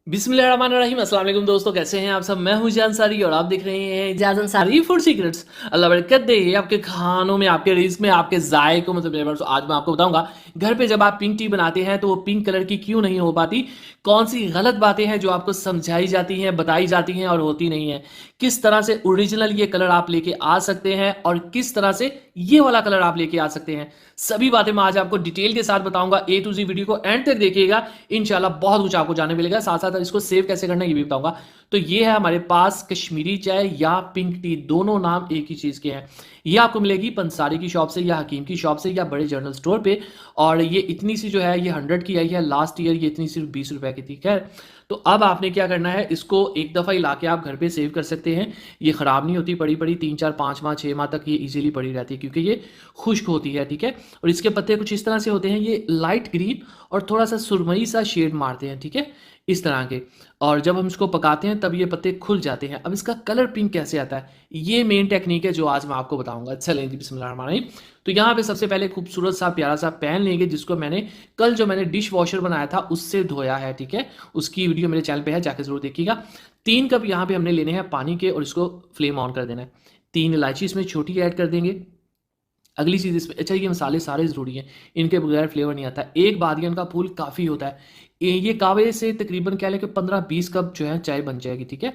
बिस्मिल्लाहिर्रहमानिर्रहीम। अस्सलाम वालेकुम दोस्तों, कैसे हैं आप सब। मैं हूं जान सारी और आप देख रहे हैं इजाज़ अंसारी फूड सीक्रेट्स। अल्लाह बरकत दे आपके खानों में, आपके रिज़्क में, आपके ज़ायकों में। तो आज मैं आपको बताऊंगा घर पे जब आप पिंक टी बनाते हैं तो वो पिंक कलर की क्यों नहीं हो पाती, कौन सी गलत बातें हैं जो आपको समझाई जाती हैं, बताई जाती हैं और होती नहीं है, किस तरह से ओरिजिनल ये कलर आप लेके आ सकते हैं और किस तरह से ये वाला कलर आप लेके आ सकते हैं। सभी बातें मैं आज आपको डिटेल के साथ बताऊंगा। ए टू जी वीडियो को एंड तक देखिएगा, इंशाल्लाह बहुत कुछ आपको जानने मिलेगा। साथ साथ इसको सेव कैसे करना है ये भी बताऊंगा। तो ये है हमारे पास कश्मीरी चाय या पिंक टी, दोनों नाम एक ही चीज के हैं। ये आपको मिलेगी पंसारी की शॉप से या हकीम की शॉप से या बड़े जनरल स्टोर पे। और ये इतनी सी जो है ये 100 की आई है लास्ट ईयर, ये इतनी सिर्फ 20 रुपए की थी। खैर, तो अब आपने क्या करना है, इसको एक दफ़ा ही लाके आप घर पे सेव कर सकते हैं। ये ख़राब नहीं होती, पड़ी पड़ी 3 4 5 माह 6 माह तक ये इजीली पड़ी रहती है क्योंकि ये खुश्क होती है। ठीक है, और इसके पत्ते कुछ इस तरह से होते हैं, ये लाइट ग्रीन और थोड़ा सा सुरमई सा शेड मारते हैं। ठीक है, इस तरह के। और जब हम इसको पकाते हैं तब ये पत्ते खुल जाते हैं। अब इसका कलर पिंक कैसे आता है, ये मेन टेक्निक है जो आज मैं आपको बताऊंगा। चलें जी, बिस्मिल्लाहिर्रहमानिर्रहीम। तो यहाँ पे सबसे पहले खूबसूरत सा प्यारा सा पैन लेंगे जिसको मैंने कल जो मैंने डिश वॉशर बनाया था उससे धोया है। ठीक है, उसकी वीडियो मेरे चैनल पे है, जाके जरूर देखिएगा। 3 कप यहाँ पे हमने लेने हैं पानी के और इसको फ्लेम ऑन कर देना है। 3 इलायची इसमें छोटी ऐड कर देंगे। अगली चीज़ इसमें, अच्छा ये मसाले सारे ज़रूरी हैं, इनके बगैर फ्लेवर नहीं आता। एक बादियन का फूल काफ़ी होता है। ये कावे से तकरीबन क्या लेके 15 20 कप जो है चाय बन जाएगी। ठीक है,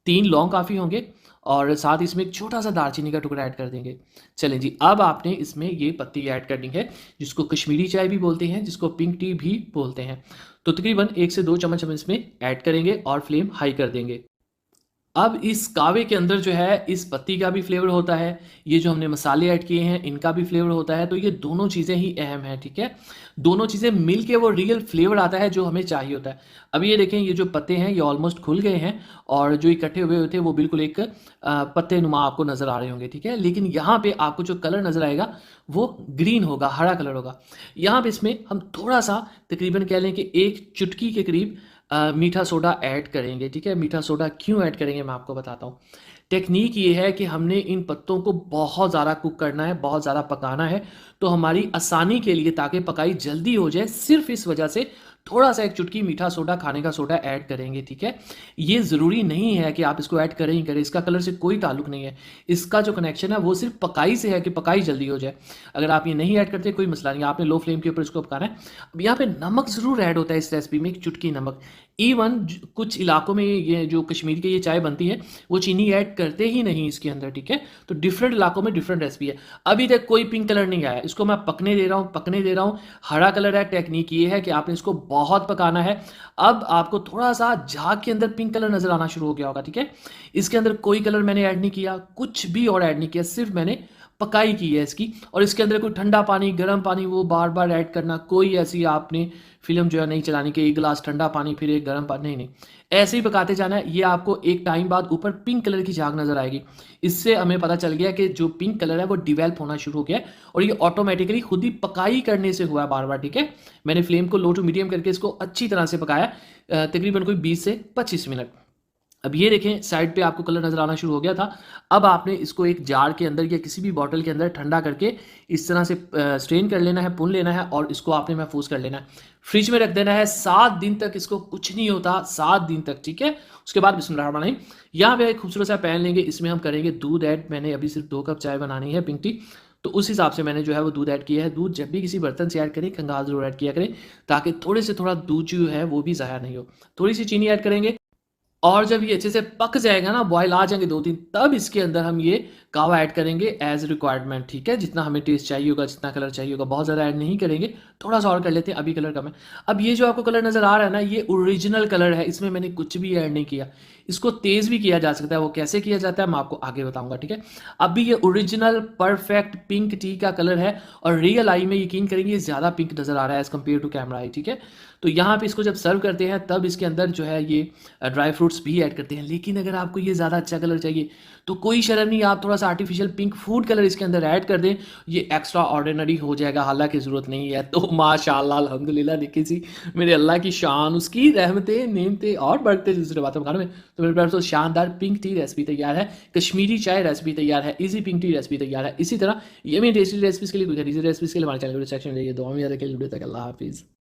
3 लौंग काफ़ी होंगे और साथ इसमें एक छोटा सा दालचीनी का टुकड़ा ऐड कर देंगे। चलें जी, अब आपने इसमें ये पत्ती ऐड करनी है जिसको कश्मीरी चाय भी बोलते हैं, जिसको पिंक टी भी बोलते हैं। तो तकरीबन 1 से 2 चम्मच हम इसमें ऐड करेंगे और फ्लेम हाई कर देंगे। अब इस कावे के अंदर जो है इस पत्ती का भी फ्लेवर होता है, ये जो हमने मसाले ऐड किए हैं इनका भी फ्लेवर होता है। तो ये दोनों चीज़ें ही अहम हैं। ठीक है, दोनों चीज़ें मिल के वो रियल फ्लेवर आता है जो हमें चाहिए होता है। अब ये देखें, ये जो पत्ते हैं ये ऑलमोस्ट खुल गए हैं और जो इकट्ठे हुए थे वो बिल्कुल एक पत्ते नुमा आपको नज़र आ रहे होंगे। ठीक है, लेकिन यहाँ पे आपको जो कलर नज़र आएगा वो ग्रीन होगा, हरा कलर होगा। यहाँ पे इसमें हम थोड़ा सा तकरीबन कह लें कि 1 चुटकी के करीब मीठा सोडा ऐड करेंगे। ठीक है, मीठा सोडा क्यों ऐड करेंगे मैं आपको बताता हूँ। टेक्निक ये है कि हमने इन पत्तों को बहुत ज़्यादा कुक करना है, बहुत ज़्यादा पकाना है, तो हमारी आसानी के लिए, ताकि पकाई जल्दी हो जाए, सिर्फ इस वजह से थोड़ा सा 1 चुटकी मीठा सोडा, खाने का सोडा ऐड करेंगे। ठीक है, ये ज़रूरी नहीं है कि आप इसको ऐड करें ही करें, इसका कलर से कोई ताल्लुक नहीं है। इसका जो कनेक्शन है वो सिर्फ पकाई से है कि पकाई जल्दी हो जाए। अगर आप ये नहीं ऐड करते कोई मसला नहीं, आपने लो फ्लेम के ऊपर इसको पकाना है। अब यहाँ पे नमक ज़रूर ऐड होता है इस रेसिपी में, 1 चुटकी नमक। इवन कुछ इलाकों में ये जो कश्मीर की ये चाय बनती है वो चीनी ऐड करते ही नहीं इसके अंदर। ठीक है, तो डिफरेंट इलाकों में डिफरेंट रेसिपी है। अभी तक कोई पिंक कलर नहीं आया, इसको मैं पकने दे रहा हूँ, पकने दे रहा हूँ। हरा कलर है। टेक्निक ये है कि आपने इसको बहुत पकाना है। अब आपको थोड़ा सा झाग के अंदर पिंक कलर नजर आना शुरू हो गया होगा। ठीक है, इसके अंदर कोई कलर मैंने ऐड नहीं किया, कुछ भी और ऐड नहीं किया, सिर्फ मैंने पकाई की है इसकी। और इसके अंदर कोई ठंडा पानी, गर्म पानी वो बार बार ऐड करना, कोई ऐसी आपने फिल्म जो है नहीं चलानी कि 1 गिलास ठंडा पानी फिर एक गर्म पानी, नहीं नहीं, ऐसे ही पकाते जाना है। ये आपको एक टाइम बाद ऊपर पिंक कलर की झाग नजर आएगी। इससे हमें पता चल गया कि जो पिंक कलर है वो डिवेल्प होना शुरू हो गया है और ये ऑटोमेटिकली खुद ही पकाई करने से हुआ है बार बार। ठीक है, मैंने फ्लेम को लो टू मीडियम करके इसको अच्छी तरह से पकाया, तकरीबन कोई 20 से 25 मिनट। अब ये देखें, साइड पे आपको कलर नज़र आना शुरू हो गया था। अब आपने इसको एक जार के अंदर या किसी भी बॉटल के अंदर ठंडा करके इस तरह से स्ट्रेन कर लेना है, पुन लेना है और इसको आपने महफूज कर लेना है। फ्रिज में रख देना है 7 दिन तक, इसको कुछ नहीं होता 7 दिन तक। ठीक है, उसके बाद बिस्मिल्लाहिर्रहमानिर्रहीम, यहाँ पे एक खूबसूरत सा पैन लेंगे, इसमें हम करेंगे दूध ऐड। मैंने अभी सिर्फ 2 कप चाय बनानी है पिंक टी, तो उस हिसाब से मैंने जो है वो दूध ऐड किया है। दूध जब भी किसी बर्तन से ऐड करें कंगाल जरूर ऐड किया करें, ताकि थोड़े से थोड़ा दूध जो है वो भी ज़ाया नहीं हो। थोड़ी सी चीनी ऐड करेंगे और जब ये अच्छे से पक जाएगा ना, बॉयल आ जाएंगे 2 3, तब इसके अंदर हम ये कावा ऐड करेंगे एज रिक्वायरमेंट। ठीक है, जितना हमें टेस्ट चाहिए होगा, जितना कलर चाहिए होगा, बहुत ज़्यादा ऐड नहीं करेंगे, थोड़ा सा और कर लेते हैं, अभी कलर कम है। अब ये जो आपको कलर नज़र आ रहा है ना, ये ओरिजिनल कलर है, इसमें मैंने कुछ भी ऐड नहीं किया। इसको तेज़ भी किया जा सकता है, वो कैसे किया जाता है मैं आपको आगे बताऊंगा। ठीक है, अभी ये ओरिजिनल परफेक्ट पिंक टी का कलर है और रियल आई में यकीन करेंगे ये ज़्यादा पिंक नज़र आ रहा है as compared to camera eye. ठीक है, तो यहाँ पे इसको जब सर्व करते हैं तब इसके अंदर जो है ये ड्राई फ्रूट्स भी ऐड करते हैं। लेकिन अगर आपको ये ज़्यादा अच्छा कलर चाहिए तो कोई शर्म नहीं, आप थोड़ा सा आर्टिफिशियल पिंक फूड कलर इसके अंदर ऐड कर दें, ये एक्स्ट्रा ऑर्डिनरी हो जाएगा, हालांकि ज़रूरत नहीं है। तो माशाल्लाह अल्हम्दुलिल्लाह, देखिए जी, मेरे अल्लाह की शान, उसकी रहमतें नेमतें और बढ़ते दूसरे बातों खाने में। तो मेरे पास तो शानदार पिंक टी रेसिपी तैयार है, कश्मीरी चाय रेसिपी तैयार है, इजी पिंक टी रेसिपी तैयार है। इसी तरह ये मेरी टेस्टी रेसिपीज़ के लिए, कुछ रेसिपीज़ के लिए हमारे चैनल को सेक्शन में जाइए। दुआ में याद रखिए। तक अल्लाह हाफिज़।